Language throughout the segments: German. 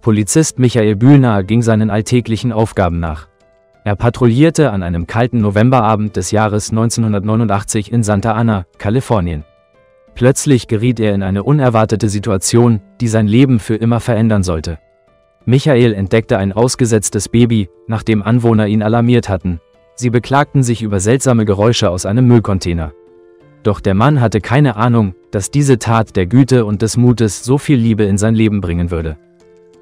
Polizist Michael Bühlner ging seinen alltäglichen Aufgaben nach. Er patrouillierte an einem kalten Novemberabend des Jahres 1989 in Santa Ana, Kalifornien. Plötzlich geriet er in eine unerwartete Situation, die sein Leben für immer verändern sollte. Michael entdeckte ein ausgesetztes Baby, nachdem Anwohner ihn alarmiert hatten. Sie beklagten sich über seltsame Geräusche aus einem Müllcontainer. Doch der Mann hatte keine Ahnung, dass diese Tat der Güte und des Mutes so viel Liebe in sein Leben bringen würde.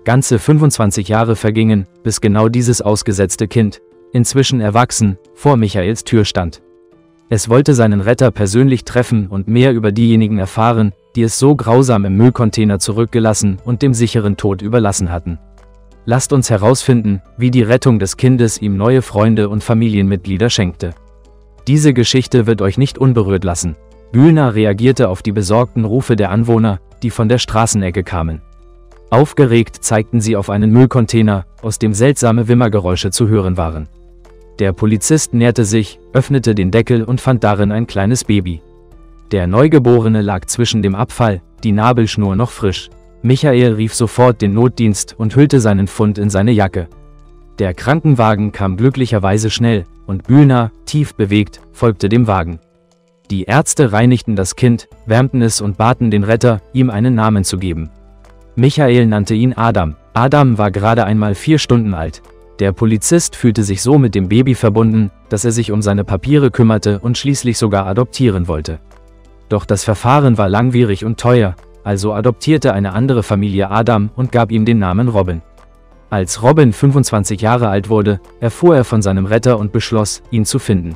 Ganze 25 Jahre vergingen, bis genau dieses ausgesetzte Kind, inzwischen erwachsen, vor Michaels Tür stand. Es wollte seinen Retter persönlich treffen und mehr über diejenigen erfahren, die es so grausam im Müllcontainer zurückgelassen und dem sicheren Tod überlassen hatten. Lasst uns herausfinden, wie die Rettung des Kindes ihm neue Freunde und Familienmitglieder schenkte. Diese Geschichte wird euch nicht unberührt lassen. Bühlner reagierte auf die besorgten Rufe der Anwohner, die von der Straßenecke kamen. Aufgeregt zeigten sie auf einen Müllcontainer, aus dem seltsame Wimmergeräusche zu hören waren. Der Polizist näherte sich, öffnete den Deckel und fand darin ein kleines Baby. Der Neugeborene lag zwischen dem Abfall, die Nabelschnur noch frisch. Michael rief sofort den Notdienst und hüllte seinen Fund in seine Jacke. Der Krankenwagen kam glücklicherweise schnell, und Bühlner, tief bewegt, folgte dem Wagen. Die Ärzte reinigten das Kind, wärmten es und baten den Retter, ihm einen Namen zu geben. Michael nannte ihn Adam. Adam war gerade einmal 4 Stunden alt. Der Polizist fühlte sich so mit dem Baby verbunden, dass er sich um seine Papiere kümmerte und schließlich sogar adoptieren wollte. Doch das Verfahren war langwierig und teuer, also adoptierte eine andere Familie Adam und gab ihm den Namen Robin. Als Robin 25 Jahre alt wurde, erfuhr er von seinem Retter und beschloss, ihn zu finden.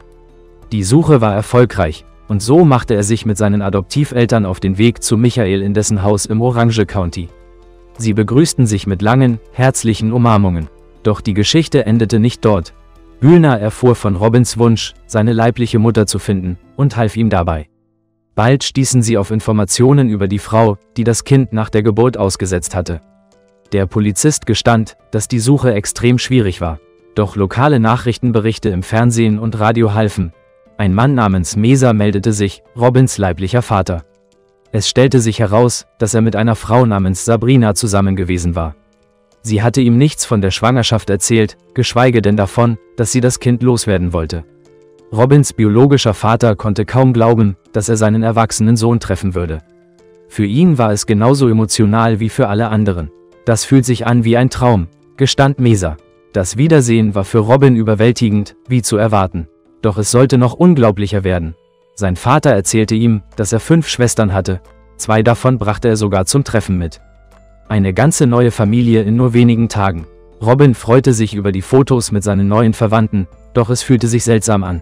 Die Suche war erfolgreich, und so machte er sich mit seinen Adoptiveltern auf den Weg zu Michael in dessen Haus im Orange County. Sie begrüßten sich mit langen, herzlichen Umarmungen. Doch die Geschichte endete nicht dort. Bühlner erfuhr von Robins Wunsch, seine leibliche Mutter zu finden, und half ihm dabei. Bald stießen sie auf Informationen über die Frau, die das Kind nach der Geburt ausgesetzt hatte. Der Polizist gestand, dass die Suche extrem schwierig war. Doch lokale Nachrichtenberichte im Fernsehen und Radio halfen. Ein Mann namens Mesa meldete sich, Robins leiblicher Vater. Es stellte sich heraus, dass er mit einer Frau namens Sabrina zusammen gewesen war. Sie hatte ihm nichts von der Schwangerschaft erzählt, geschweige denn davon, dass sie das Kind loswerden wollte. Robins biologischer Vater konnte kaum glauben, dass er seinen erwachsenen Sohn treffen würde. Für ihn war es genauso emotional wie für alle anderen. Das fühlt sich an wie ein Traum, gestand Mesa. Das Wiedersehen war für Robin überwältigend, wie zu erwarten. Doch es sollte noch unglaublicher werden. Sein Vater erzählte ihm, dass er 5 Schwestern hatte. 2 davon brachte er sogar zum Treffen mit. Eine ganze neue Familie in nur wenigen Tagen. Robin freute sich über die Fotos mit seinen neuen Verwandten, doch es fühlte sich seltsam an.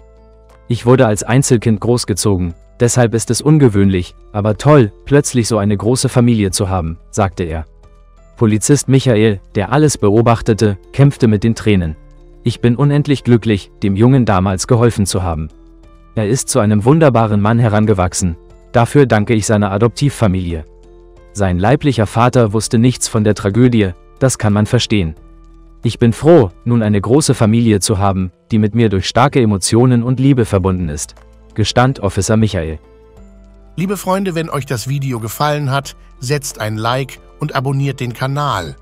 Ich wurde als Einzelkind großgezogen, deshalb ist es ungewöhnlich, aber toll, plötzlich so eine große Familie zu haben, sagte er. Polizist Michael, der alles beobachtete, kämpfte mit den Tränen. Ich bin unendlich glücklich, dem Jungen damals geholfen zu haben. Er ist zu einem wunderbaren Mann herangewachsen. Dafür danke ich seiner Adoptivfamilie. Sein leiblicher Vater wusste nichts von der Tragödie, das kann man verstehen. Ich bin froh, nun eine große Familie zu haben, die mit mir durch starke Emotionen und Liebe verbunden ist, gestand Officer Michael. Liebe Freunde, wenn euch das Video gefallen hat, setzt ein Like und abonniert den Kanal.